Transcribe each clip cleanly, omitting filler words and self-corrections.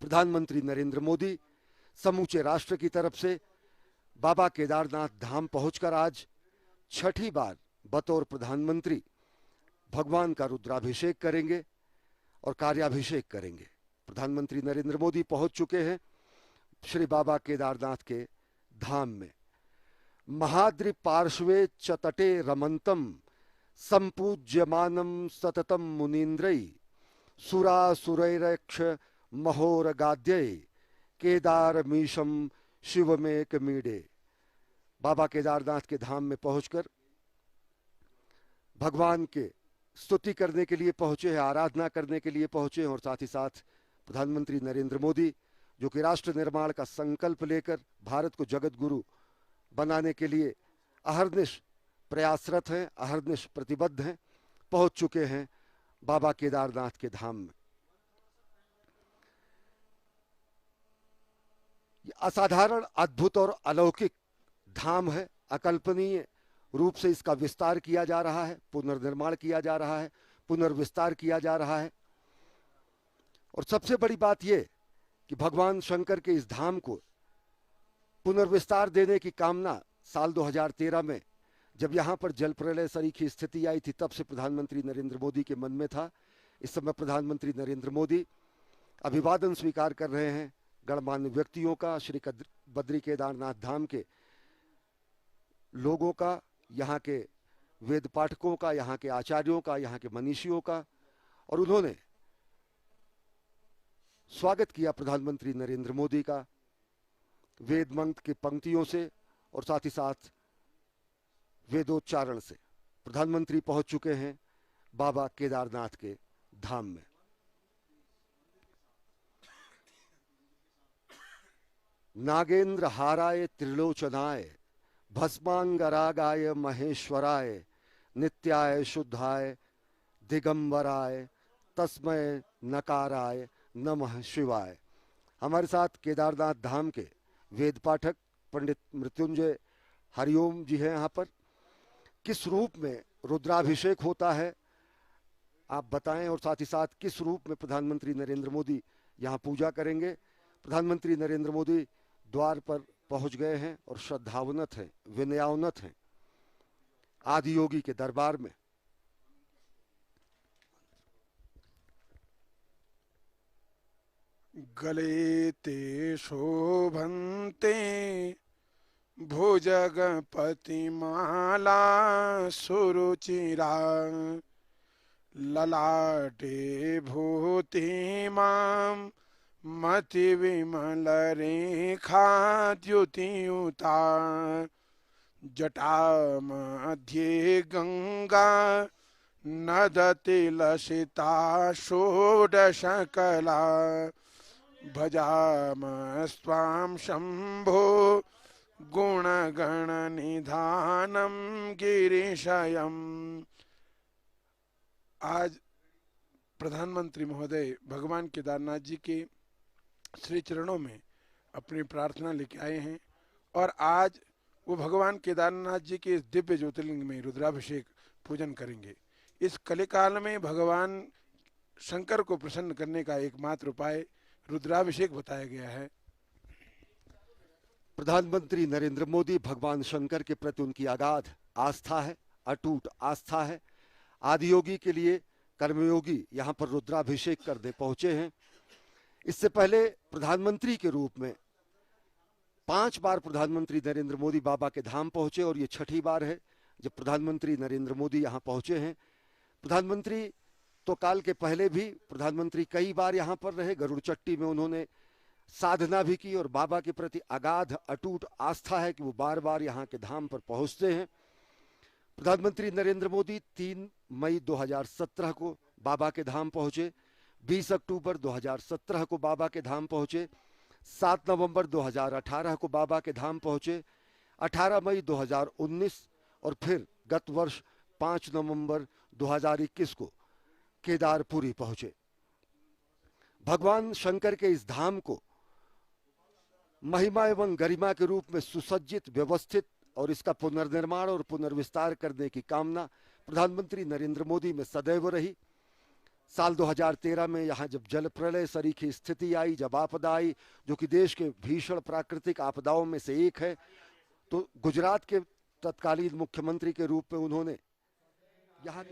प्रधानमंत्री नरेंद्र मोदी समूचे राष्ट्र की तरफ से बाबा केदारनाथ धाम पहुंचकर आज छठी बार बतौर प्रधानमंत्री भगवान का रुद्राभिषेक करेंगे और कार्याभिषेक करेंगे। प्रधानमंत्री नरेंद्र मोदी पहुंच चुके हैं श्री बाबा केदारनाथ के धाम में। महाद्रि पार्श्वे च तटे रमंतम संपूज्यमानम सततम मुनीन्द्रै सुरासुरैरक्ष महोरगाद्यै केदारमीशम शिवमेकमीडे। बाबा केदारनाथ के धाम में पहुंचकर भगवान के स्तुति करने के लिए पहुंचे हैं, आराधना करने के लिए पहुंचे हैं और साथ ही साथ प्रधानमंत्री नरेंद्र मोदी जो कि राष्ट्र निर्माण का संकल्प लेकर भारत को जगत गुरु बनाने के लिए अहर्निश प्रयासरत हैं, अहर्निश प्रतिबद्ध हैं, पहुंच चुके हैं बाबा केदारनाथ के धाम में। असाधारण, अद्भुत और अलौकिक धाम है। अकल्पनीय रूप से इसका विस्तार किया जा रहा है, पुनर्निर्माण किया जा रहा है, पुनर्विस्तार किया जा रहा है। और सबसे बड़ी बात यह कि भगवान शंकर के इस धाम को पुनर्विस्तार देने की कामना साल 2013 में जब यहां पर जल प्रलय सरीखी स्थिति आई थी तब से प्रधानमंत्री नरेंद्र मोदी के मन में था। इस समय प्रधानमंत्री नरेंद्र मोदी अभिवादन स्वीकार कर रहे हैं गणमान्य व्यक्तियों का, श्री बद्री केदारनाथ धाम के लोगों का, यहाँ के वेद पाठकों का, यहाँ के आचार्यों का, यहाँ के मनीषियों का। और उन्होंने स्वागत किया प्रधानमंत्री नरेंद्र मोदी का वेद मंत्र की पंक्तियों से और साथ ही साथ वेदोच्चारण से। प्रधानमंत्री पहुंच चुके हैं बाबा केदारनाथ के धाम में। नागेंद्र हाराय त्रिलोचनाय भस्मांगरागाय महेश्वराय नित्याय शुद्धाय दिगंबराय तस्मय नकाराय नमः शिवाय। हमारे साथ केदारनाथ धाम के वेद पाठक पंडित मृत्युंजय हरिओम जी हैं। यहाँ पर किस रूप में रुद्राभिषेक होता है आप बताएं और साथ ही साथ किस रूप में प्रधानमंत्री नरेंद्र मोदी यहाँ पूजा करेंगे। प्रधानमंत्री नरेंद्र मोदी द्वार पर पहुंच गए हैं और श्रद्धावनत हैं, विनयावनत हैं आदि योगी के दरबार में। गले ते शोभन्ते भुजगपति माला सुरुचिरा ललाटे भूतिमां मति विमल रेखा द्युतियुता जटा मध्ये गंगा नदति लसिता षोडशकला भजामस्त्वां शंभो गुणगण निधानम गिरीशयम। आज प्रधानमंत्री महोदय भगवान केदारनाथ जी के श्री चरणों में अपनी प्रार्थना लेके आए हैं और आज वो भगवान केदारनाथ जी के इस दिव्य ज्योतिर्लिंग में रुद्राभिषेक पूजन करेंगे। इस कलिकाल में भगवान शंकर को प्रसन्न करने का एकमात्र उपाय रुद्राभिषेक बताया गया है। प्रधानमंत्री नरेंद्र मोदी भगवान शंकर के प्रति उनकी अगाध आस्था है, अटूट आस्था है। आदियोगी के लिए कर्मयोगी यहाँ पर रुद्राभिषेक करने पहुंचे हैं। इससे पहले प्रधानमंत्री के रूप में 5 बार प्रधानमंत्री नरेंद्र मोदी बाबा के धाम पहुंचे और ये छठी बार है जब प्रधानमंत्री नरेंद्र मोदी यहाँ पहुंचे हैं। प्रधानमंत्री तो काल के पहले भी प्रधानमंत्री कई बार यहाँ पर रहे। गरुड़ चट्टी में उन्होंने साधना भी की और बाबा के प्रति अगाध अटूट आस्था है कि वो बार बार यहाँ के धाम पर पहुँचते हैं। प्रधानमंत्री नरेंद्र मोदी 3 मई 2017 को बाबा के धाम पहुँचे, 20 अक्टूबर 2017 को बाबा के धाम पहुँचे, 7 नवंबर 2018 को बाबा के धाम पहुँचे, 18 मई 2019 और फिर गत वर्ष 5 नवंबर 2021 को केदारपुरी पहुँचे। भगवान शंकर के इस धाम को महिमा एवं गरिमा के रूप में सुसज्जित, व्यवस्थित और इसका पुनर्निर्माण और पुनर्विस्तार करने की कामना प्रधानमंत्री नरेंद्र मोदी में सदैव रही। साल 2013 में यहाँ जब जल प्रलय सरीखी स्थिति आई, जब आपदा आई, जो कि देश के भीषण प्राकृतिक आपदाओं में से एक है, तो गुजरात के तत्कालीन मुख्यमंत्री के रूप में उन्होंने यहाँ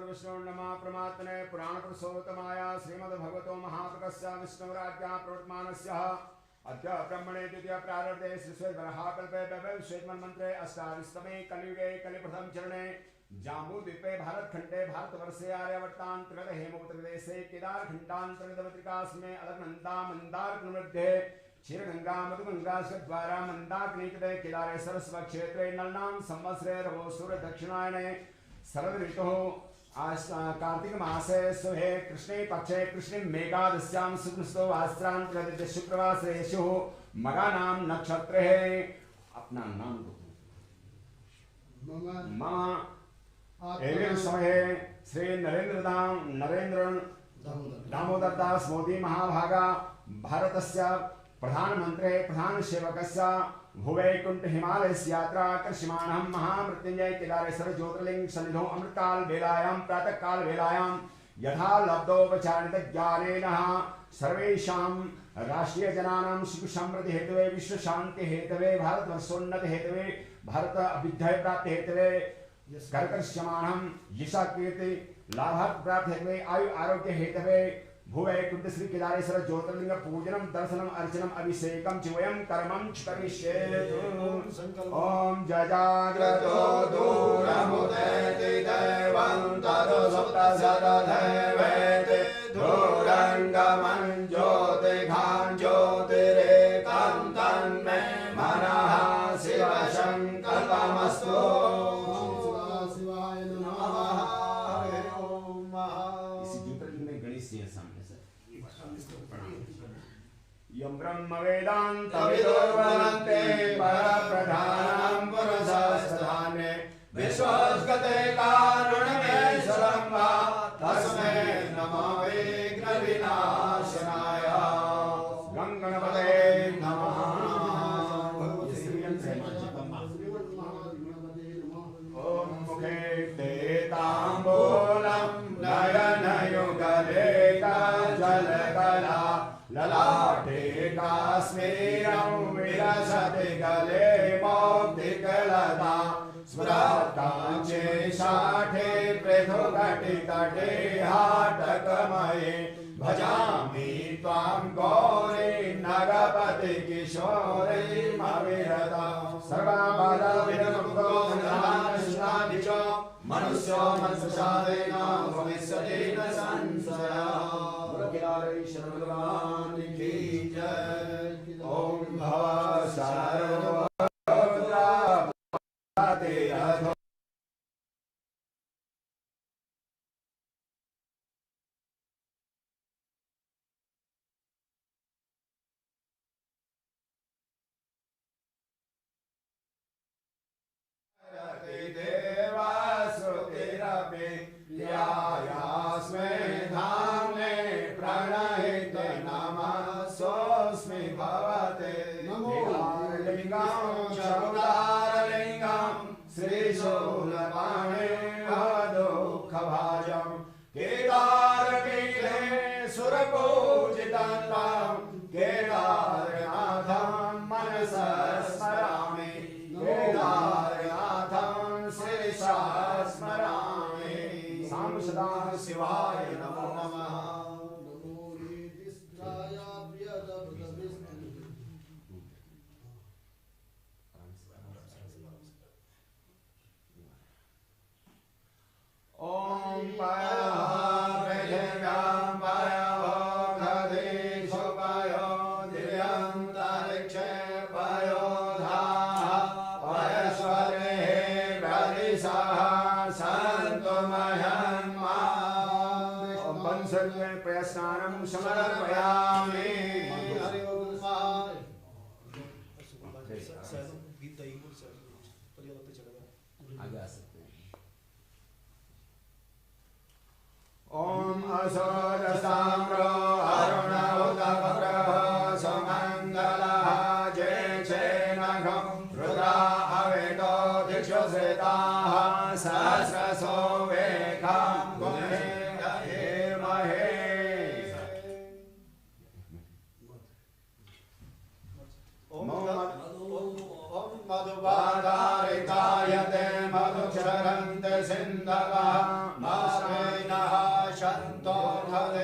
विष्णु नमः परमात्मने पुराण पुरुषोत्तमाय श्रीमद्भगवतो महाप्रकस्य विष्णुराज्ञा प्रवर्तमानस्य अद्य ब्रह्मणे द्वितीय प्रारब्धे श्रीश्वेतवराहकल्पे वैवस्वैतमन्त्रे अष्टादशतमे कलियुगे कलिप्रथम चरणे जाम्बूद्वीपे भारतखण्डे भारतवर्षे आर्यावर्तान्तर्गत हेमवतप्रदेशे केदारखण्डान्तर्गतपत्रिकास्मे अलकनन्दा मन्दारमध्ये क्षीरगंगा मधुगंगा द्वारा मंदाग्निकटे केदारे सरस्वक्षेत्रे नलनाम संवत्सरे रवोसुर दक्षिणायने शरद ऋतुः कार्तिक मासे सुहे कृष्णे पक्षे कृष्णे मेघादस्यां शुक्लस्तो वास्त्रांतर्गत शुक्रवासरेषु मगानाम नक्षत्रे अपना नाम मम एवं समय श्री नरेंद्र दामोदर दास मोदी महाभागा भारतस्य प्रधानमंत्री प्रधान सेवकस्य भुवैकुंठ हिमालय यात्रा कर्षमाणं महामृत्युंजय केदारेश्वर ज्योतिर्लिंग सन्निधौ अमृतकाल वेलायां प्रातः काल वेलायां यथा लब्धोपचारित ज्ञानेन सर्वेषां राष्ट्रीय जनानां सुख समृद्धि हेतवे विश्व शांति हेतवे भारत वर्षोन्नति हेतवे भारत अभ्युदय प्राप्ति हेतवे कर्कर्षमाणं यशा कीर्ति लाभार्थ प्राप्ति हेतवे आयु आरोग्य हेतवे भुवैकुंठ श्री केदारेश्वर ज्योतिर्लिंग पूजनम दर्शनम अर्चनम अभिषेकम च वयं कर्मं करिष्येतु ओम जजाग्रतो दूरमुदेति दैवं ततो सप्तशतदैवेति दूरंगमं ज्योतिघां ज्योतिरेकं तन्मे मनः शिवशङ्कल्पमस्तु शिवाय नमः हरे ओम। इसी ज्योतिर्लिंग में गणेश जी हैं सामने से यं ब्रह्म वेदान्तविदो वदन्ते परप्रधानं पुरुषस्थाने विश्वस्गते कारुण्यमेश्वरं वा तस्मै नमो विघ्नविनाशनाय गङ्गणपते नमः। ॐ मुखे ते ताम्बूलं नयनयुगले जलकला ललाटे स्मेरं विलसति गले मौक्तिकलता स्मृताञ्चे शाठे पृथुकटितटे हाटकमये भजामि त्वां गौरी नगपति किशोरीमविरता सर्वाबाधाविनमुक्तो मनुष्यो मनसुषादेन भविष्यति न संशयः। भगवान की जय। ओम भव सर्वभूताते अधो देवासुतिरपि यायास्मै धाम्ने प्रणहिते नमः सोऽस्मि भवते लिङ्गं चौदारलिङ्गं श्रीशूलपाणिर्भवदुःखभाजं केदारपीठे सुरपूजितं तं केदारनाथं मनसा स्मरामि केदारनाथं शिरसा स्मरामि। सां सदा शिवाय नमो नमः। ओम पयः पृथिव्यां पयः खगेषु पयो दिव्यान्तरिक्षे पयो धाः पयस्वरे व्यादिशः सन्तु मह्यन्मा। पंचर्ये प्रयस्नानं समर्पयामि। ओम असोजसाम्रो अरुणोदकग्रह सुमङ्गलः जयचेनघं रुद्रा अवेदो दिक्षुश्रिताः सहस्रशो वेगां गुणे महे। ओम मधुवादारितायते मधुक्षरन्ते सिन्धवः मास्मेनः शन्तो खले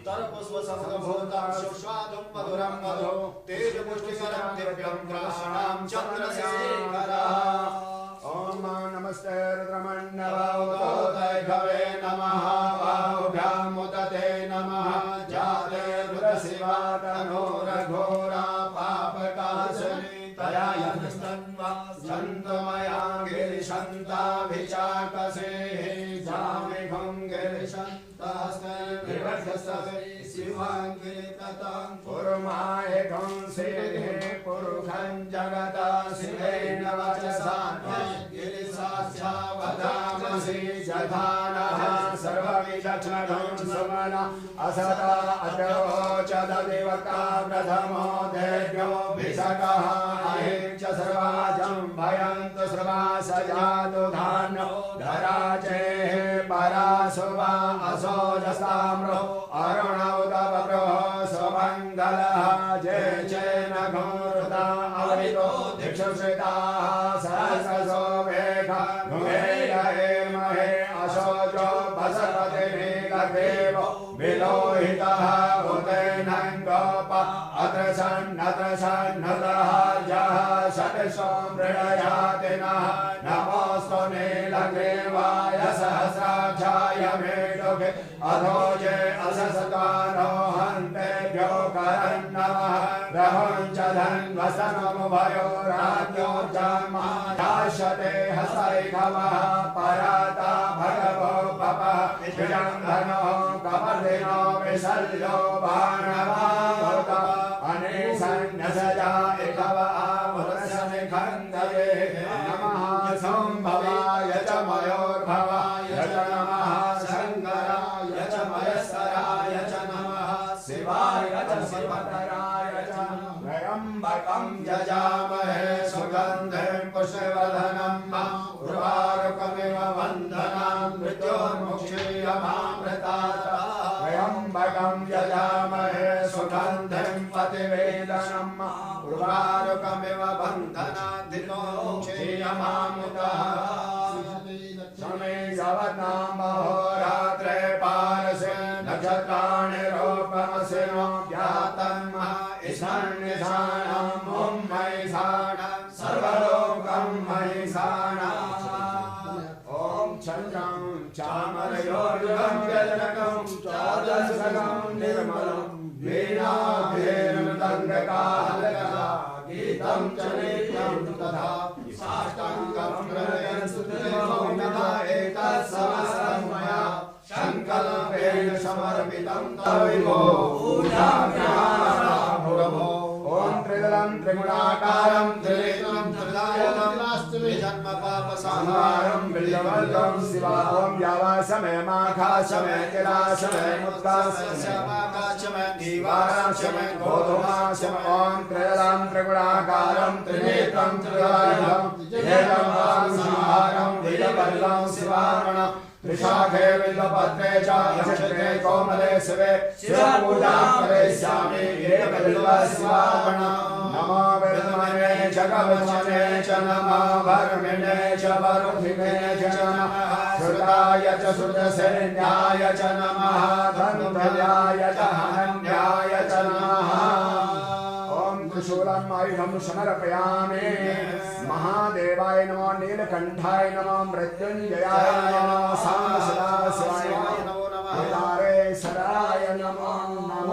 तरपुष्पसमभूतं सुस्वादुं मधुरं मधु तेजपुष्टिकरं दिव्यं ग्राणां चन्द्रशेखरः। ओम नमस्ते रुद्रमण्डलोदयघवे नमः बाहुभ्यां उदते नमः जाते रुद्रशिवा तनोरघोरा पापकाशनी तया यस्तन्वा छन्दमया गिरिशन्ताभिचाकसे जामिघं गिरिशन्तास्ते विवर्धस्ते शिवाङ्गिरिततां पुरुमायकं सिद्धे पुरुखं जगता शिवेन वचसा गिरिसाक्षा वदामसि जधानः सर्वविचक्षणं सुमना असदा अजरोचददिवका प्रथमो देव्यो भिषकः अहिं च सर्वाजं भयन्तु सर्वा सजातु धान्यो धराचेः पराशुवा असोजसाम्रो अरुणोदवप्रो सुमङ्गलः जय चेनघोरुता अवरितो दिक्षुश्रिताः सहस्रशो वेगा गुमेरहे असोजो बसपतिर्देवो विलोहितः उदयनं गोप अत्र सन्नतः जः षट्सो मृडयाति नः नमोऽस्तु नीलग्रीवाय सहस्राक्षाय मेढुके अधोजे अससकारो हन्तेभ्यो करन्नमः रहुञ्च धन्वसनमुभयो राज्ञोर्जन्मायाशते हस्तैखवः पराता भगवो पपः विजम्भनो कपर्दिनो विसर्जो बाणवाहुत अनेसन्नसजा इखव आमुदशनिखन्दये नमः संभवाय च मयोर्भवाय च नमः शङ्कराय च मयस्कराय च नमः शिवाय च शिवतराय च त्र्यम्बकं यजामहे सुगन्धिं पुष्पवर्धनं उर्वारुकमिव वन्दनां मृत्योर्मुक्षीयमामृतात् त्र्यम्बकं यजामहे सुगन्धिं पतिवेदनं समय यावत्नाम अहोरात्रे पारसे नक्षत्राणि रूपमसि ज्ञातं ईशान्यशानाम् ॐ महेशानां सर्वलोकं महेशानाम् ॐ चन्द्रं चामरयोर्युगं जलकं चादशकं निर्मलं वीणाभेर्मृदङ्गकाहलकला गीतं च नित्यं तथा साष्टाङ्गं प्रणयन् सुतदेवोमिता एतत्समस्तं मया संकल्पेन समर्पितं तविमो पूजाम्याभुरभो ॐ त्रिदलं त्रिगुणाकारं त्रिनेत्रं त्रिदायनं जन्म पाप संहारं बिल्लवर्गं शिवा ॐ यावासमय माघासमय किलासमय मुक्तासमय दीवारासमय गोधुमासमय ॐ त्रिदलं त्रिगुणाकारं त्रिनेत्रं त्रिदायनं जन्म पाप संहारं बिल्लवर्गं शिवामण त्रिशाखे बिल्वपत्रे च नक्षत्रे कोमले शिवे शिवपूजां करिष्यामि एकबिल्वशिवार्पण नमो विद्महे जगवचने च नमो भर्मिणे च वरुधिने च नमः श्रुताय च श्रुतसेन्याय च नमः धन्वयाय च हन्याय च नमः त्रिशूलम् आयुधं समर्पयामि महादेवाय नमो नीलकण्ठाय नमो मृत्युञ्जयाय नमो सामसदाशिवाय नमो केदारेश्वराय नमो नमः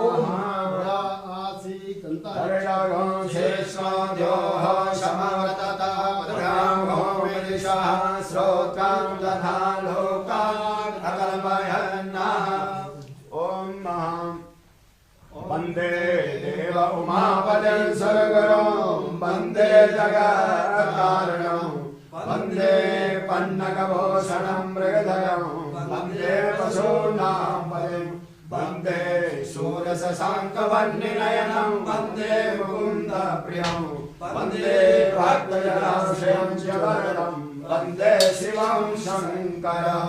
हरिणाघं शेषोद्योः समवर्तता विदिशः श्रोत्रां तथा लोकान् अकल्पयन्नः ॐ वन्दे देव उमापतिं सद्गुरुं वन्दे जगत्कारणं वन्दे पन्नगभूषणं मृगधरं वन्दे पशूनां पतिं वन्दे शूरशशाङ्कवह्निनयनं वन्दे मुकुन्दप्रियं वन्दे भक्तजनाश्रयं च वरदं वन्दे शिवं शङ्करं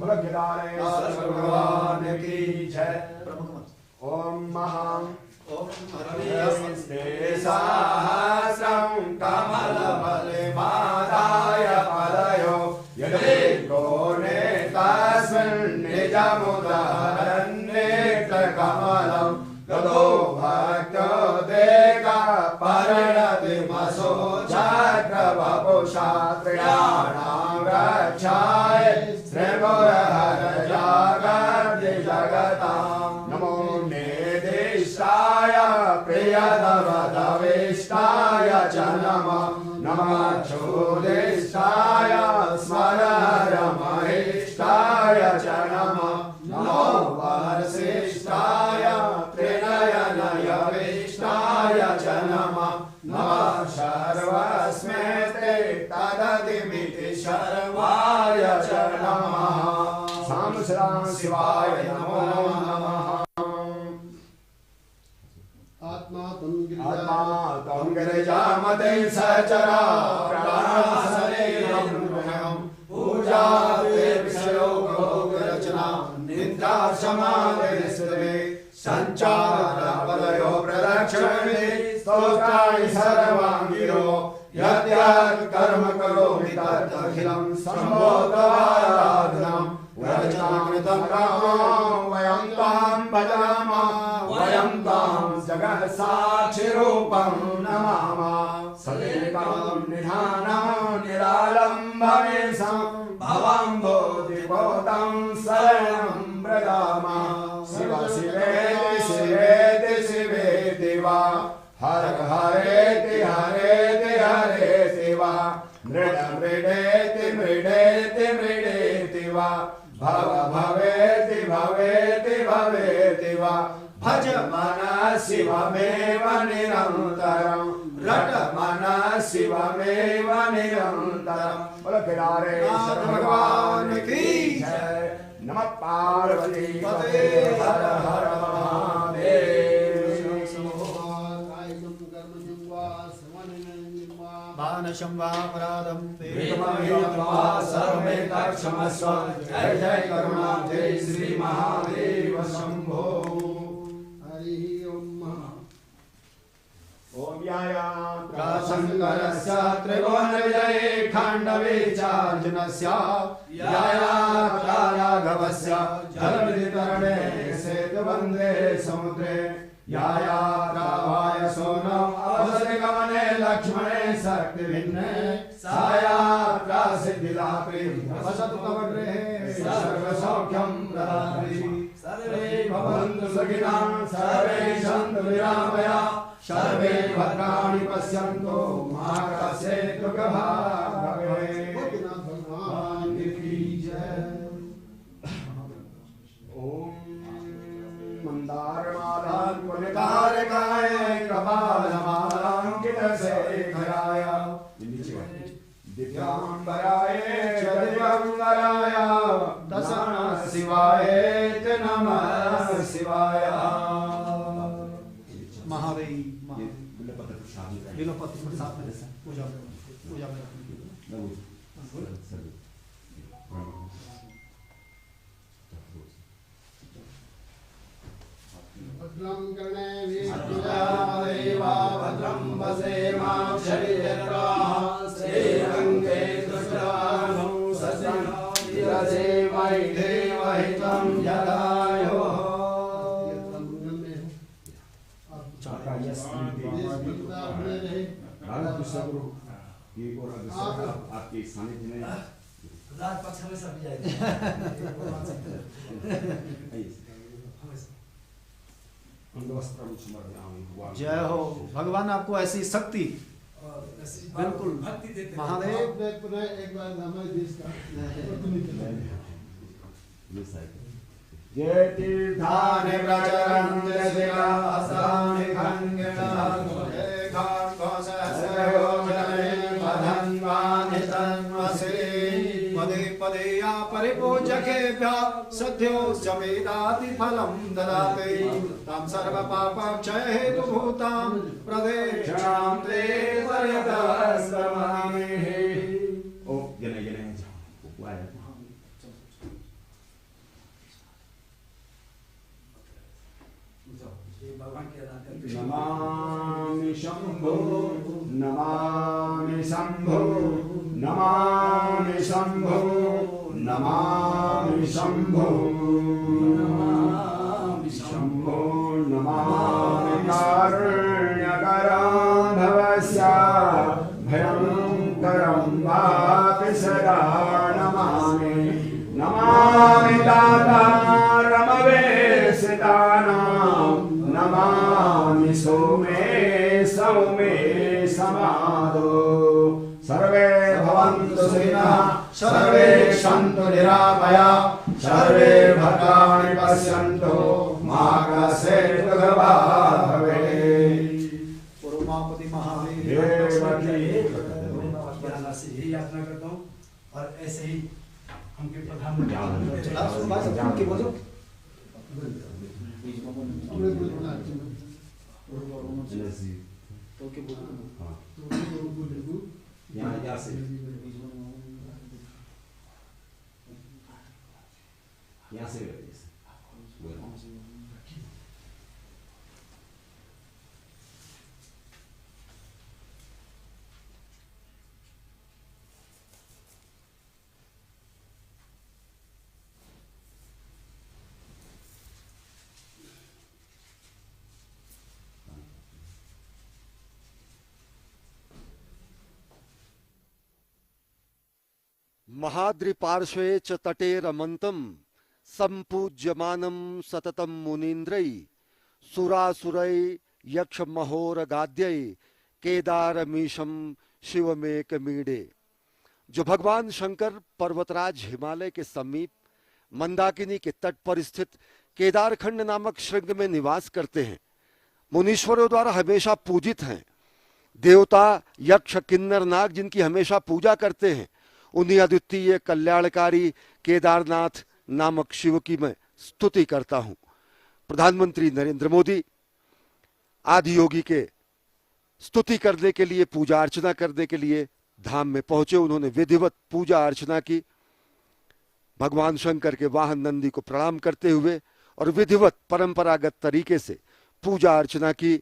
भगवान् की जय। ॐ महां सहस्रं कमलफलमादाय पदयो यदि कोणे तस्मिन् निजमुदरन्नेत्रकमलं ततो भक्तो देकपर्णतिमसो चक्रवपुषा त्रयाणां रक्षाय श्रीगुरहर जागर्ति जगतां नमो नेदिष्टाय प्रियतमदविष्टाय च नमः नमः चोदिष्टाय स्मररमहिष्टाय च नमः नमो वर्षिष्ठाय त्रिनयनयविष्टाय च नमः नमः सर्वस्मेते तदतिमिति सर्वाय च नमः सां शिवाय नमो नमः। आत्मा तं गिरिजामते सचराचरं पूजा विषयोगरचना निद्रा समाधिस्ते संचारपदयो प्रदक्षिणे स्तोत्राणि सर्वाङ्गिरो यद्यत् कर्म करोमि तदखिलं सम्भोगाराधनं व्रजनाकृतं रामो वयं तां भजामः वयं तां जगत्साक्षिरूपं नमामः सदेकं निधानं निरालम्बमेशं भवं बोधिभूतं शरणं व्रजामः शिव शिवेति शिवेति शिवेति वा हर हरेति हरेति हरेति वा मृड मृडेति मृडेति मृडेति वा भव भवेति भवेति भवेति वा भज मनः शिवमेव निरन्तरं रट मनः शिवमेव निरन्तरं बोलो केदारेश्वर भगवान की जय। नमः पार्वती पते हर हर महादेव। मानशं वा अपराधं सर्वमेतत्क्षमस्व जय जय करुणाब्धे श्री महादेव शंभो। हरि ओम। ओम शङ्करस्य त्रिभुवनविजये खाण्डवे चार्जुनस्य यायात्रा राघवस्य जलवितरणे सेतुबन्धे समुद्रे यायात्रा वायसोनो अवसरगमने लक्ष्मणे शक्तिभिन्ने सायात्रा सिद्धिदात्री वसतु तव गृहे सर्वसौख्यं प्रदात्री सर्वे भवन्तु सुखिनः सर्वे सन्तु निरामयाः सर्वे भद्राणि पश्यन्तु मा कश्चित् दुःखभाग् भवेत्। भगवान की जय। ओम मंदारमाला पुनिकारकाय कपालमालांकितशेखराय दिव्यांबराय च दिव्यांबराय दशनः शिवाय नमः शिवाय। महादेव बिलोपति प्रसाद में पूजा पूजा में भद्रं कर्णे देवा भद्रं वसेमाक्षरियत्राः श्रीरङ्गे दृष्टवानौ सस्यं वैदेवहितं यदायो। आपके सानिध्य में राजपक्ष में सब जाएगा। जय हो भगवान, आपको ऐसी शक्ति बिल्कुल महादेव। एक बार हमारे देश का ये तीर्थानि प्रचरन्ति शिलासानि खण्डिताः पदे पदे या परिपूजकेभ्यः सद्यो जमेदाति फलं ददाति तं सर्वपापक्षय हेतुभूतां प्रदक्षिणां ते पर्यतस्महे। ओ गने गने वाय नमामि शंभो नमामि शंभो नमामि शंभो नमामि शंभो नमामि शंभो नमामि कारुण्यकराधवस्य भयंकरं वापि सदा नमामि नमामि दातारमवेशितानां नमामि सौमे सौमे समादो। सर्वे भवन्तु सुखिनः सर्वे सन्तु निरामयाः सर्वे भद्राणि पश्यन्तु मा कश्चित् दुःखभाग् भवेत्। उमापति महादेव से यही याचना करता हूँ और ऐसे ही हमके प्रधानमंत्री यहाँ से महाद्रिपार्श्वे च तटे रमन्तं सम्पूज्यमानं सततं मुनीन्द्रै सुरासुरै यक्षमहोरगाद्यै केदारमीशं शिवमेकमीडे। जो भगवान शंकर पर्वतराज हिमालय के समीप मंदाकिनी के तट पर स्थित केदारखंड नामक श्रृंग में निवास करते हैं, मुनीश्वरों द्वारा हमेशा पूजित हैं। देवता यक्ष किन्नर नाग जिनकी हमेशा पूजा करते हैं, उन्हीं अद्वितीय कल्याणकारी केदारनाथ नामक शिव की मैं स्तुति करता हूं। प्रधानमंत्री नरेंद्र मोदी आदि योगी के स्तुति करने के लिए, पूजा अर्चना करने के लिए धाम में पहुंचे। उन्होंने विधिवत पूजा अर्चना की, भगवान शंकर के वाहन नंदी को प्रणाम करते हुए और विधिवत परंपरागत तरीके से पूजा अर्चना की।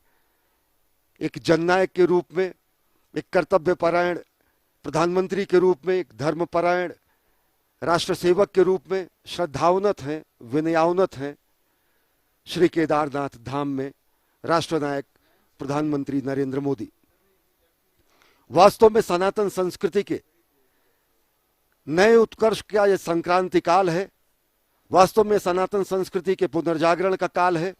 एक जननायक के रूप में, एक कर्तव्यपरायण प्रधानमंत्री के रूप में, एक धर्मपरायण राष्ट्र सेवक के रूप में श्रद्धावनत हैं, विनयावनत हैं श्री केदारनाथ धाम में राष्ट्रनायक प्रधानमंत्री नरेंद्र मोदी। वास्तव में सनातन संस्कृति के नए उत्कर्ष का यह संक्रांति काल है। वास्तव में सनातन संस्कृति के पुनर्जागरण का काल है।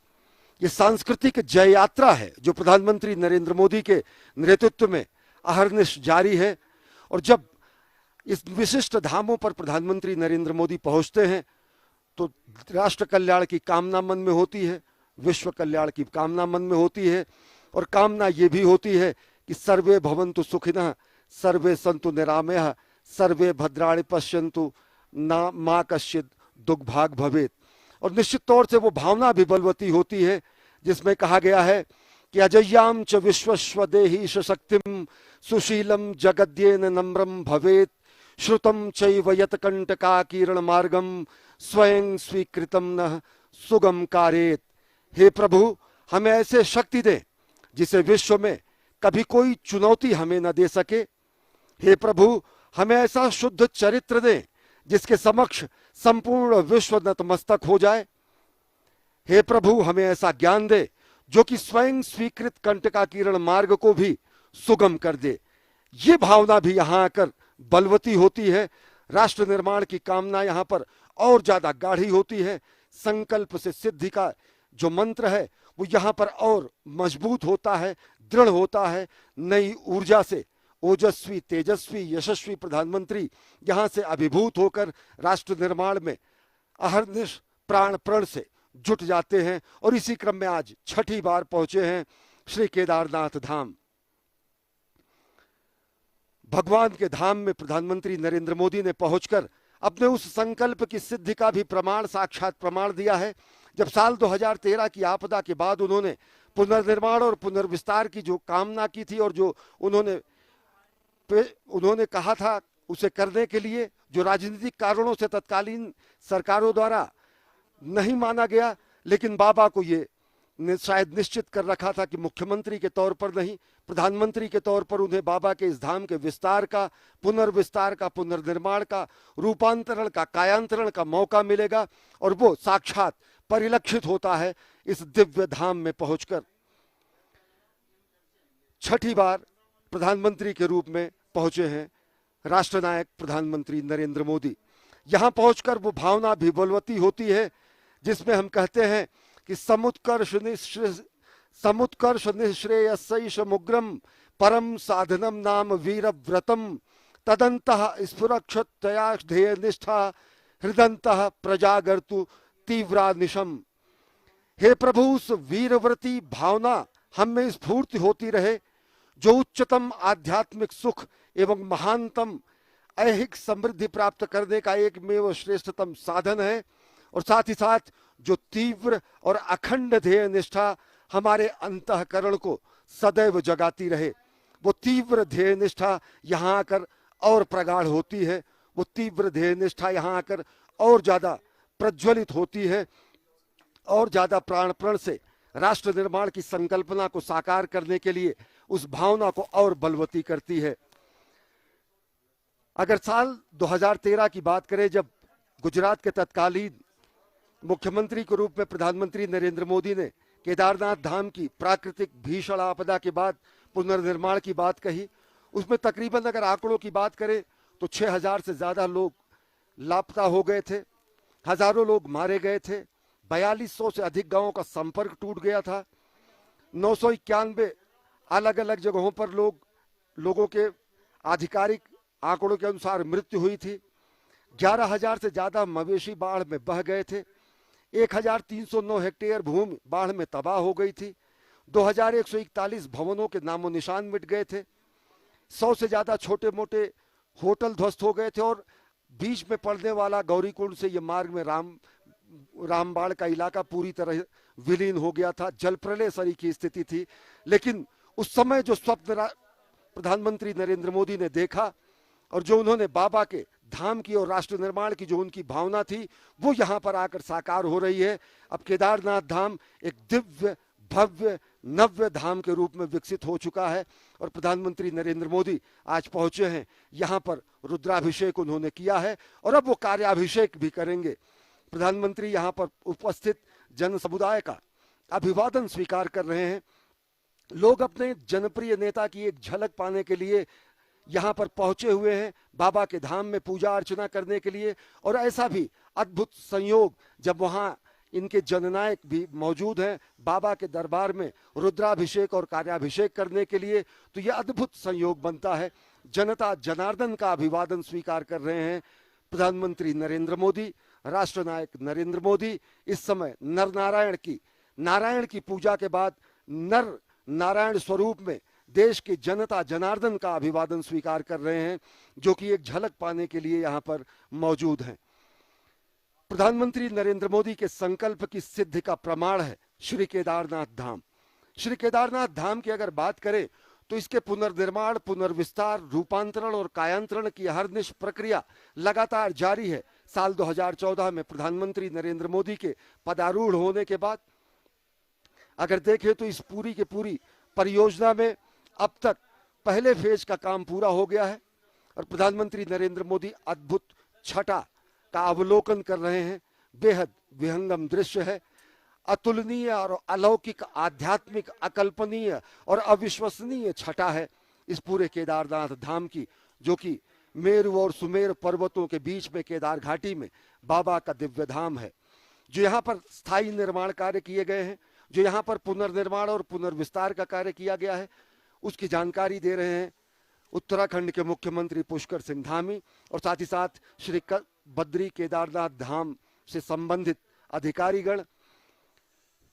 ये सांस्कृतिक जय यात्रा है जो प्रधानमंत्री नरेंद्र मोदी के नेतृत्व में अहर्निश जारी है। और जब इस विशिष्ट धामों पर प्रधानमंत्री नरेंद्र मोदी पहुंचते हैं तो राष्ट्र कल्याण की कामना मन में होती है, विश्व कल्याण की कामना मन में होती है, और कामना ये भी होती है कि सर्वे भवन्तु सुखिनः, सर्वे सन्तु निरामयः, सर्वे भद्राणि पश्यन्तु ना मा कश्चित् दुर्भाग् भवेत्। और निश्चित तौर से वो भावना भी बलवती होती है जिसमें कहा गया है कि अजय्याम च विश्वस्व देहीश शक्तिम सुशीलम जगद्येन नम्रम भवेत्, श्रुतम चैव यत्कंटका किरण मार्गम स्वयं स्वीकृतम न सुगम कारेत। हे प्रभु, हमें ऐसे शक्ति दे जिसे विश्व में कभी कोई चुनौती हमें न दे सके। हे प्रभु, हमें ऐसा शुद्ध चरित्र दे जिसके समक्ष संपूर्ण विश्व नतमस्तक हो जाए। हे प्रभु, हमें ऐसा ज्ञान दे जो कि स्वयं स्वीकृत कंटका किरण मार्ग को भी सुगम कर दे। ये भावना भी यहां आकर बलवती होती है। राष्ट्र निर्माण की कामना यहां पर और ज्यादा गाढ़ी होती है। संकल्प से सिद्धि का जो मंत्र है वो यहां पर और मजबूत होता है, दृढ़ होता है। नई ऊर्जा से ओजस्वी, तेजस्वी, यशस्वी प्रधानमंत्री यहां से अभिभूत होकर राष्ट्र निर्माण में अहर्निश प्राण प्रण से जुट जाते हैं। और इसी क्रम में आज छठी बार पहुंचे हैं श्री केदारनाथ धाम। भगवान के धाम में प्रधानमंत्री नरेंद्र मोदी ने पहुंचकर अपने उस संकल्प की सिद्धि का भी प्रमाण, साक्षात प्रमाण दिया है। जब साल 2013 की आपदा के बाद उन्होंने पुनर्निर्माण और पुनर्विस्तार की जो कामना की थी और जो उन्होंने कहा था उसे करने के लिए, जो राजनीतिक कारणों से तत्कालीन सरकारों द्वारा नहीं माना गया, लेकिन बाबा को ये शायद निश्चित कर रखा था कि मुख्यमंत्री के तौर पर नहीं, प्रधानमंत्री के तौर पर उन्हें बाबा के इस धाम के विस्तार का, पुनर्विस्तार का, पुनर्निर्माण का, रूपांतरण का, कायांतरण का मौका मिलेगा। और वो साक्षात परिलक्षित होता है इस दिव्य धाम में पहुंचकर। छठी बार प्रधानमंत्री के रूप में पहुंचे हैं राष्ट्रनायक प्रधानमंत्री नरेंद्र मोदी। यहां पहुंचकर वो भावना भी बलवती होती है जिसमें हम कहते हैं कि समुत्कर्ष निःश्रेयसैष मुग्रम परम साधनम नाम वीरव्रतम तदंतः स्फुरक्षतया ध्येय निष्ठा हृदंतः प्रजागर्तु तीव्रानिशम। हे प्रभु, उस वीरव्रती भावना हम में स्फूर्ति होती रहे जो उच्चतम आध्यात्मिक सुख एवं महानतम ऐहिक समृद्धि प्राप्त करने का एकमेव श्रेष्ठतम साधन है। और साथ ही साथ जो तीव्र और अखंड ध्येय निष्ठा हमारे अंतःकरण को सदैव जगाती रहे, वो तीव्र ध्येय निष्ठा यहाँ आकर और प्रगाढ़ होती है। वो तीव्र ध्येय निष्ठा यहाँ आकर और ज्यादा प्रज्वलित होती है और ज्यादा प्राणप्रण से राष्ट्र निर्माण की संकल्पना को साकार करने के लिए उस भावना को और बलवती करती है। अगर साल 2013 की बात करें, जब गुजरात के तत्कालीन मुख्यमंत्री के रूप में प्रधानमंत्री नरेंद्र मोदी ने केदारनाथ धाम की प्राकृतिक भीषण आपदा के बाद पुनर्निर्माण की बात कही, उसमें तकरीबन अगर आंकड़ों की बात करें तो 6000 से ज्यादा लोग लापता हो गए थे, हजारों लोग मारे गए थे, 4200 से अधिक गांवों का संपर्क टूट गया था, 991 अलग अलग जगहों पर लोगों के आधिकारिक आंकड़ों के अनुसार मृत्यु हुई थी, 11000 से ज्यादा मवेशी बाढ़ में बह गए थे, 1309 हेक्टेयर भूमि बाढ़ में तबाह हो गई थी, 2141 भवनों के नामो निशान मिट गए थे, 100 से ज्यादा छोटे मोटे होटल ध्वस्त हो गए थे और बीच में पड़ने वाला गौरीकुंड से ये मार्ग में रामबाड़ का इलाका पूरी तरह विलीन हो गया था। जल प्रलय सरी की स्थिति थी। लेकिन उस समय जो स्वप्न प्रधानमंत्री नरेंद्र मोदी ने देखा और जो उन्होंने बाबा के धाम की और राष्ट्र निर्माण की जो उनकी भावना थी वो यहाँ पर आकर साकार हो रही है। अब केदारनाथ धाम एक दिव्य भव्य नव्य धाम के रूप में विकसित हो चुका है। और प्रधानमंत्री नरेंद्र मोदी आज पहुंचे हैं, यहाँ पर रुद्राभिषेक उन्होंने किया है और अब वो कार्याभिषेक भी करेंगे। प्रधानमंत्री यहाँ पर उपस्थित जन समुदाय का अभिवादन स्वीकार कर रहे हैं। लोग अपने जनप्रिय नेता की एक झलक पाने के लिए यहाँ पर पहुंचे हुए हैं, बाबा के धाम में पूजा अर्चना करने के लिए। और ऐसा भी अद्भुत संयोग जब वहाँ इनके जननायक भी मौजूद हैं बाबा के दरबार में रुद्राभिषेक और कार्याभिषेक करने के लिए, तो यह अद्भुत संयोग बनता है। जनता जनार्दन का अभिवादन स्वीकार कर रहे हैं। प्रधानमंत्री नरेंद्र मोदी, राष्ट्रनायक नरेंद्र मोदी इस समय नर नारायण की पूजा के बाद नर नारायण स्वरूप में देश की जनता जनार्दन का अभिवादन स्वीकार कर रहे हैं, जो कि एक झलक पाने के लिए यहाँ पर मौजूद हैं। प्रधानमंत्री नरेंद्र मोदी के संकल्प की सिद्धि का प्रमाण है श्री केदारनाथ धाम। श्री केदारनाथ धाम की अगर बात करें तो इसके पुनर्निर्माण, पुनर्विस्तार, रूपांतरण और कायांतरण की हरनिश प्रक्रिया लगातार जारी है। साल 2014 में प्रधानमंत्री नरेंद्र मोदी के पदारूढ़ होने के बाद अगर देखें तो इस पूरी की पूरी परियोजना में अब तक पहले फेज का काम पूरा हो गया है और प्रधानमंत्री नरेंद्र मोदी अद्भुत छटा का अवलोकन कर रहे हैं। बेहद विहंगम दृश्य है, अतुलनीय और अलौकिक, आध्यात्मिक, अकल्पनीय और अविश्वसनीय छटा है इस पूरे केदारनाथ धाम की, जो कि मेरु और सुमेर पर्वतों के बीच में केदार घाटी में बाबा का दिव्य धाम है। जो यहाँ पर स्थायी निर्माण कार्य किए गए हैं, जो यहाँ पर पुनर्निर्माण और पुनर्विस्तार का कार्य किया गया है, उसकी जानकारी दे रहे हैं उत्तराखंड के मुख्यमंत्री पुष्कर सिंह धामी और साथ ही साथ श्री बद्री केदारनाथ धाम से संबंधित अधिकारीगण,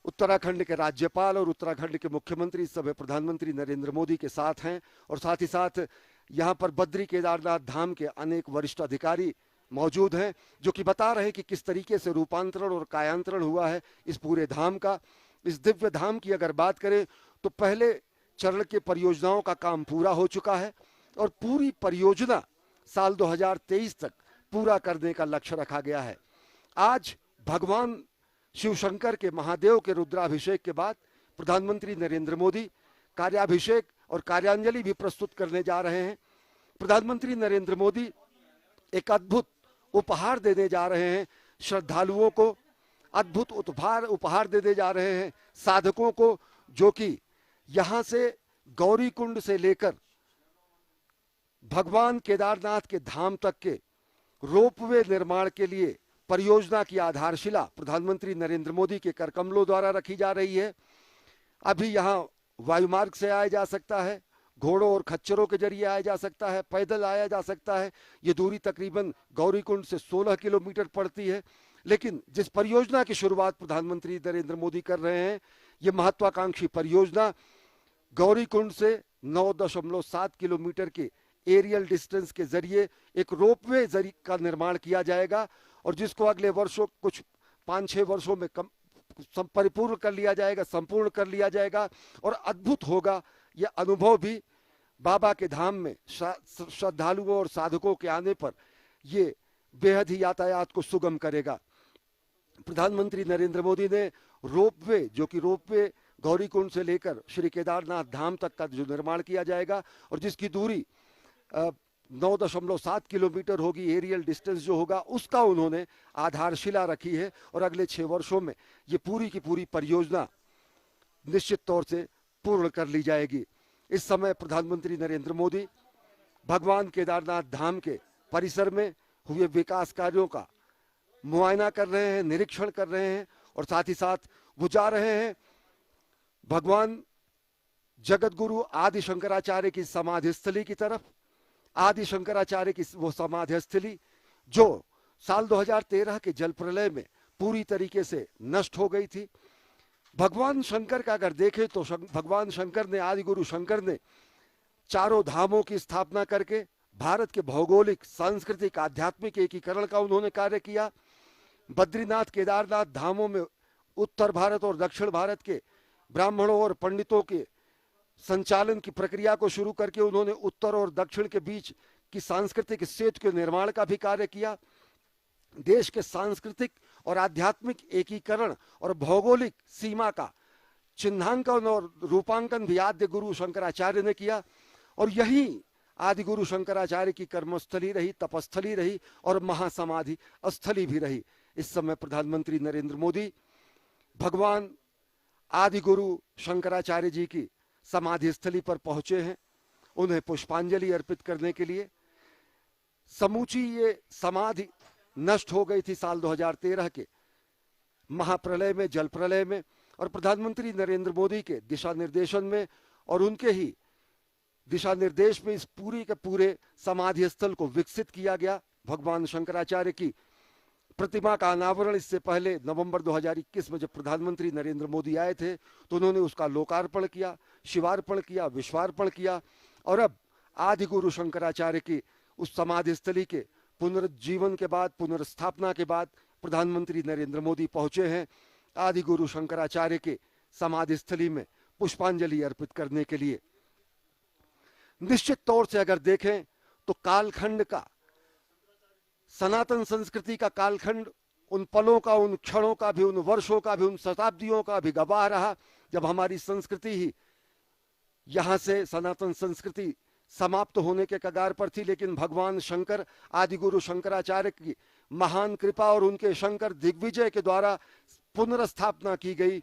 उत्तराखंड के राज्यपाल और उत्तराखंड के मुख्यमंत्री इस समय प्रधानमंत्री नरेंद्र मोदी के साथ हैं। और साथ ही साथ यहाँ पर बद्री केदारनाथ धाम के अनेक वरिष्ठ अधिकारी मौजूद हैं, जो कि बता रहे हैं कि किस तरीके से रूपांतरण और कायांतरण हुआ है इस पूरे धाम का। इस दिव्य धाम की अगर बात करें तो पहले चरण के परियोजनाओं का काम पूरा हो चुका है और पूरी परियोजना साल 2023 तक पूरा करने का लक्ष्य रखा गया है। आज भगवान शिव शंकर के महादेव के रुद्राभिषेक के बाद प्रधानमंत्री नरेंद्र मोदी कार्याभिषेक और कार्यांजलि भी प्रस्तुत करने जा रहे हैं। प्रधानमंत्री नरेंद्र मोदी एक अद्भुत उपहार देने जा रहे हैं श्रद्धालुओं को, अद्भुत उपहार देने जा रहे हैं साधकों को, जो कि यहाँ से गौरीकुंड से लेकर भगवान केदारनाथ के धाम तक के रोपवे निर्माण के लिए परियोजना की आधारशिला प्रधानमंत्री नरेंद्र मोदी के करकमलों द्वारा रखी जा रही है। अभी यहाँ वायुमार्ग से आया जा सकता है, घोड़ों और खच्चरों के जरिए आया जा सकता है, पैदल आया जा सकता है। ये दूरी तकरीबन गौरीकुंड से 16 किलोमीटर पड़ती है। लेकिन जिस परियोजना की शुरुआत प्रधानमंत्री नरेंद्र मोदी कर रहे हैं, ये महत्वाकांक्षी परियोजना गौरीकुंड से 9.7 किलोमीटर के एरियल डिस्टेंस के जरिए एक रोपवे का निर्माण किया जाएगा और जिसको अगले वर्षों, कुछ 5-6 वर्षों में परिपूर्ण कर लिया जाएगा, संपूर्ण कर लिया जाएगा। और अद्भुत होगा यह अनुभव भी बाबा के धाम में श्रद्धालुओं और साधकों के आने पर ये बेहद ही यातायात को सुगम करेगा। प्रधानमंत्री नरेंद्र मोदी ने रोपवे, जो कि रोपवे गौरीकुंड से लेकर श्री केदारनाथ धाम तक का जो निर्माण किया जाएगा और जिसकी दूरी 9.7 किलोमीटर होगी, एरियल डिस्टेंस जो होगा उसका उन्होंने आधारशिला रखी है। और अगले 6 वर्षों में ये पूरी की पूरी परियोजना निश्चित तौर से पूर्ण कर ली जाएगी। इस समय प्रधानमंत्री नरेंद्र मोदी भगवान केदारनाथ धाम के परिसर में हुए विकास कार्यों का मुआयना कर रहे हैं, निरीक्षण कर रहे हैं और साथ ही साथ वो जा रहे हैं भगवान जगत गुरु आदि शंकराचार्य की समाधि स्थली की तरफ। आदि शंकराचार्य की वो समाधि स्थली जो साल 2013 के जल प्रलय में पूरी तरीके से नष्ट हो गई थी। भगवान शंकर का अगर देखें तो भगवान शंकर ने, आदि गुरु शंकर ने चारों धामों की स्थापना करके भारत के भौगोलिक, सांस्कृतिक, आध्यात्मिक एकीकरण का उन्होंने कार्य किया। बद्रीनाथ, केदारनाथ धामों में उत्तर भारत और दक्षिण भारत के ब्राह्मणों और पंडितों के संचालन की प्रक्रिया को शुरू करके उन्होंने उत्तर और दक्षिण के बीच की सांस्कृतिक सेतु के निर्माण का भी कार्य किया। देश के सांस्कृतिक और आध्यात्मिक एकीकरण और भौगोलिक सीमा का चिन्हांकन और रूपांकन भी आद्य गुरु शंकराचार्य ने किया, और यही आदि गुरु शंकराचार्य की कर्मस्थली रही, तपस्थली रही और महासमाधि स्थली भी रही। इस समय प्रधानमंत्री नरेंद्र मोदी भगवान आदि गुरु शंकराचार्य जी की समाधि स्थली पर पहुंचे हैं, उन्हें पुष्पांजलि अर्पित करने के लिए। समूची ये समाधि नष्ट हो गई थी साल 2013 के महाप्रलय में, जल प्रलय में, और प्रधानमंत्री नरेंद्र मोदी के दिशा निर्देशन में और उनके ही दिशा निर्देश में इस पूरी के पूरे समाधि स्थल को विकसित किया गया। भगवान शंकराचार्य की प्रतिमा का अनावरण इससे पहले नवंबर 2021 में जब प्रधानमंत्री नरेंद्र मोदी आए थे तो उन्होंने उसका लोकार्पण किया, शिवार्पण किया, विश्वार्पण किया, और अब आदि गुरु शंकराचार्य की उस समाधि स्थली के पुनरुज्जीवन के बाद, पुनर्स्थापना के बाद प्रधानमंत्री नरेंद्र मोदी पहुंचे हैं आदि गुरु शंकराचार्य के समाधि स्थली में पुष्पांजलि अर्पित करने के लिए। निश्चित तौर से अगर देखें तो कालखंड का, सनातन संस्कृति का कालखंड उन पलों का, उन क्षणों का भी, उन वर्षों का भी, उन शताब्दियों का भी गवाह रहा जब हमारी संस्कृति ही यहां से, सनातन संस्कृति समाप्त होने के कगार पर थी। लेकिन भगवान शंकर, आदि गुरु शंकराचार्य की महान कृपा और उनके शंकर दिग्विजय के द्वारा पुनर्स्थापना की गई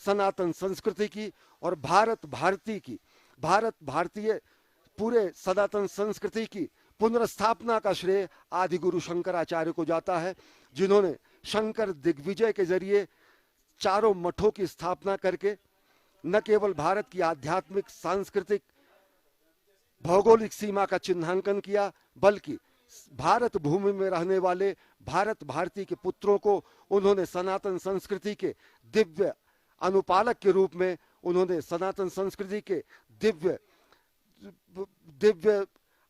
सनातन संस्कृति की और भारत भारतीय पूरे सनातन संस्कृति की पुनर्स्थापना का श्रेय आदि गुरु शंकराचार्य को जाता है, जिन्होंने शंकर दिग्विजय के जरिए चारों मठों की स्थापना करके न केवल भारत की आध्यात्मिक, सांस्कृतिक, भौगोलिक सीमा का चिन्हांकन किया, बल्कि भारत भूमि में रहने वाले भारत भारती के पुत्रों को उन्होंने सनातन संस्कृति के दिव्य अनुपालक के रूप में, उन्होंने सनातन संस्कृति के दिव्य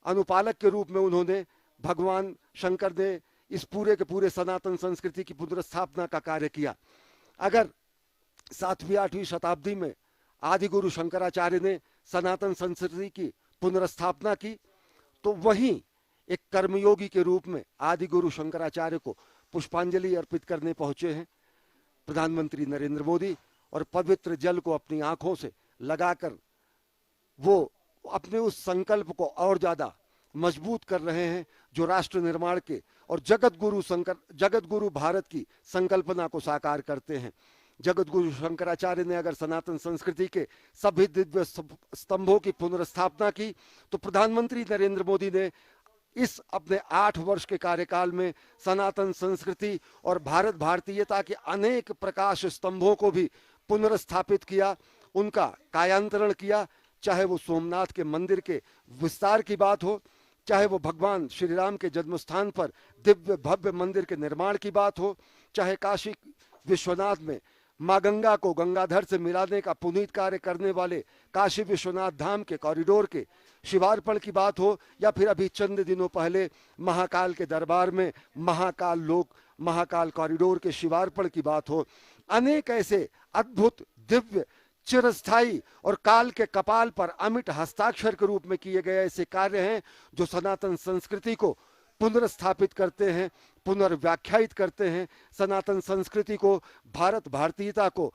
अनुपालक के रूप में उन्होंने, भगवान शंकर ने इस पूरे के पूरे सनातन संस्कृति की पुनर्स्थापना का कार्य किया। अगर 7वीं-8वीं शताब्दी में आदि गुरु शंकराचार्य ने सनातन संस्कृति की पुनर्स्थापना की, तो वहीं एक कर्मयोगी के रूप में आदि गुरु शंकराचार्य को पुष्पांजलि अर्पित करने पहुंचे हैं प्रधानमंत्री नरेंद्र मोदी, और पवित्र जल को अपनी आंखों से लगाकर वो अपने उस संकल्प को और ज्यादा मजबूत कर रहे हैं जो राष्ट्र निर्माण के और जगत गुरु भारत की संकल्पना को साकार करते हैं। जगत गुरु शंकराचार्य ने अगर सनातन संस्कृति के सभी दिव्य स्तंभों की पुनर्स्थापना की, तो प्रधानमंत्री नरेंद्र मोदी ने इस अपने 8 वर्ष के कार्यकाल में सनातन संस्कृति और भारत भारतीयता के अनेक प्रकाश स्तंभों को भी पुनर्स्थापित किया, उनका कायांतरण किया। चाहे वो सोमनाथ के मंदिर के विस्तार की बात हो, चाहे वो भगवान श्री राम के जन्म स्थान पर दिव्य भव्य मंदिर के निर्माण की बात हो, चाहे काशी विश्वनाथ में माँ गंगा को गंगाधर से मिलाने का पुनीत कार्य करने वाले काशी विश्वनाथ धाम के कॉरिडोर के शिवार्पण की बात हो, या फिर अभी चंद दिनों पहले महाकाल के दरबार में महाकाल कॉरिडोर के शिवार्पण की बात हो। अनेक ऐसे अद्भुत, दिव्य, चिरस्थायी और काल के कपाल पर अमिट हस्ताक्षर के रूप में किए गए ऐसे कार्य हैं जो सनातन संस्कृति को पुनर्स्थापित करते हैं, पुनर्व्याख्यायित करते हैं, सनातन संस्कृति को, भारत भारतीयता को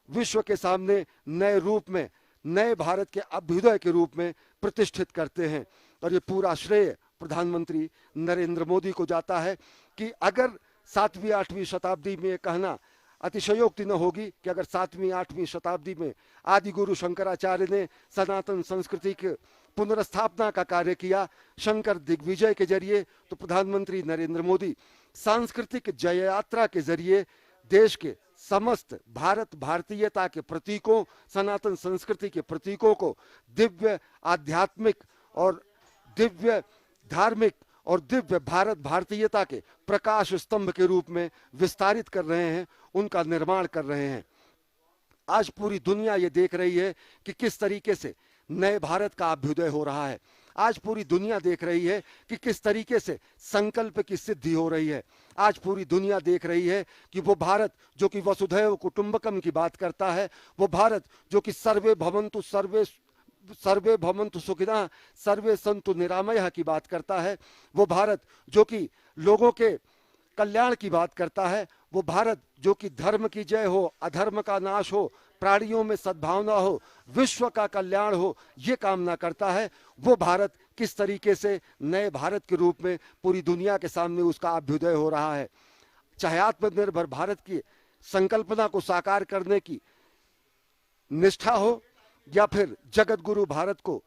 विश्व के सामने नए रूप में, नए भारत के अभ्युदय के रूप में प्रतिष्ठित करते हैं। और ये पूरा श्रेय प्रधानमंत्री नरेंद्र मोदी को जाता है कि अगर 7वीं-8वीं शताब्दी में कहना अतिशयोक्ति न होगी कि अगर 7वीं-8वीं शताब्दी में आदि गुरु शंकराचार्य ने सनातन संस्कृति के पुनर्स्थापना का कार्य किया शंकर दिग्विजय के जरिए, तो प्रधानमंत्री नरेंद्र मोदी सांस्कृतिक जय यात्रा के जरिए देश के समस्त भारत भारतीयता के प्रतीकों, सनातन संस्कृति के प्रतीकों को दिव्य आध्यात्मिक और दिव्य धार्मिक और दिव्य भारत भारतीयता के प्रकाश स्तंभ के रूप में विस्तारित कर रहे हैं, उनका निर्माण कर रहे हैं। आज पूरी दुनिया ये देख रही है कि किस तरीके से नए भारत का अभ्युदय हो रहा है। आज पूरी दुनिया देख रही है कि किस तरीके से संकल्प की सिद्धि हो रही है। आज पूरी दुनिया देख रही है कि वो भारत जो कि वसुधैव कुटुंबकम की बात करता है, वो भारत जो कि सर्वे भवन्तु सुखिनः सर्वे सन्तु निरामयः की बात करता है, वो भारत जो कि लोगों के कल्याण की बात करता है, वो भारत जो कि धर्म की जय हो, अधर्म का नाश हो, प्राणियों में सद्भावना हो, विश्व का कल्याण हो, ये कामना करता है। वो भारत किस तरीके से नए भारत के रूप में पूरी दुनिया के सामने उसका अभ्युदय हो रहा है। चाहे आत्मनिर्भर भारत की संकल्पना को साकार करने की निष्ठा हो या फिर जगत गुरु भारत को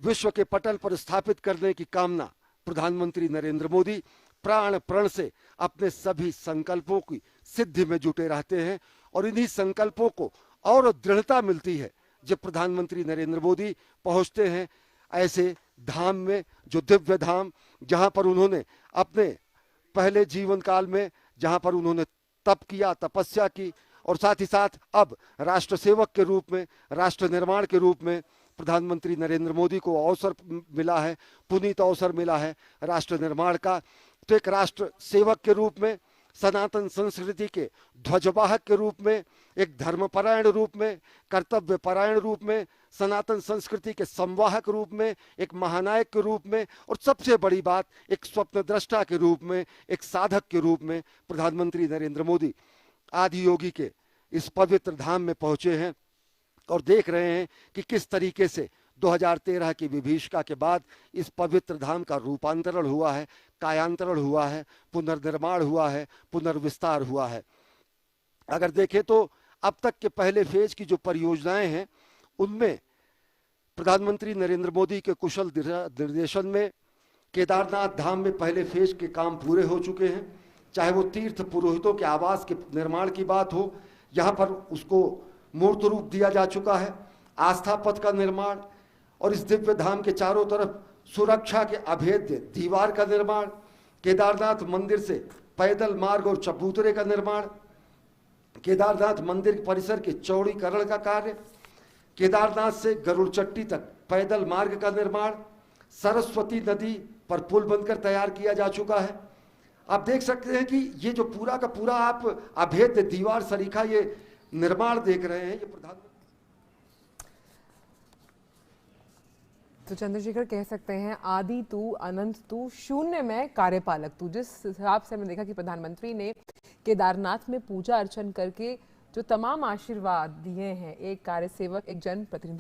विश्व के पटल पर स्थापित करने की कामना, प्रधानमंत्री नरेंद्र मोदी प्राण प्रण से अपने सभी संकल्पों की सिद्धि में जुटे रहते हैं। और इन्हीं संकल्पों को और दृढ़ता मिलती है जब प्रधानमंत्री नरेंद्र मोदी पहुंचते हैं ऐसे धाम में, जो दिव्य धाम जहां पर उन्होंने अपने पहले जीवन काल में जहां पर उन्होंने तप किया, तपस्या की, और साथ ही साथ अब राष्ट्र सेवक के रूप में, राष्ट्र निर्माण के रूप में प्रधानमंत्री नरेंद्र मोदी को अवसर मिला है, पुनीत अवसर मिला है राष्ट्र निर्माण का। तो एक राष्ट्र सेवक के रूप में, सनातन संस्कृति के ध्वजवाहक के रूप में, एक धर्मपरायण रूप में, कर्तव्य परायण रूप में, सनातन संस्कृति के संवाहक रूप में, एक महानायक के रूप में, और सबसे बड़ी बात एक स्वप्नद्रष्टा के रूप में, एक साधक के रूप में प्रधानमंत्री नरेंद्र मोदी आदि योगी के इस पवित्र धाम में पहुंचे हैं। और देख रहे हैं कि किस तरीके से 2013 की विभीषिका के बाद इस पवित्र धाम का रूपांतरण हुआ है, कायांतरण हुआ है, पुनर्निर्माण हुआ है, पुनर्विस्तार हुआ है। अगर देखें तो अब तक के पहले फेज की जो परियोजनाएं हैं उनमें प्रधानमंत्री नरेंद्र मोदी के कुशल निर्देशन में केदारनाथ धाम में पहले फेज के काम पूरे हो चुके हैं। चाहे वो तीर्थ पुरोहितों के आवास के निर्माण की बात हो, यहाँ पर उसको मूर्त रूप दिया जा चुका है। आस्था पथ का निर्माण और इस दिव्य धाम के चारों तरफ सुरक्षा के अभेद्य दीवार का निर्माण, केदारनाथ मंदिर से पैदल मार्ग और चबूतरे का निर्माण, केदारनाथ मंदिर परिसर के चौड़ीकरण का कार्य, केदारनाथ से गरुड़ चट्टी तक पैदल मार्ग का निर्माण, सरस्वती नदी पर पुल बनकर तैयार किया जा चुका है। आप देख सकते हैं कि ये जो पूरा का पूरा आप अभेद्य दीवार सरीखा ये निर्माण देख रहे हैं, ये प्रधानमंत्री। तो चंद्रशेखर कह सकते हैं आदि तू, अनंत तू, शून्य में कार्यपालक तू। जिस हिसाब से हमने देखा कि प्रधानमंत्री ने केदारनाथ में पूजा अर्चन करके जो तमाम आशीर्वाद दिए हैं एक कार्यसेवक, एक जनप्रतिनिधि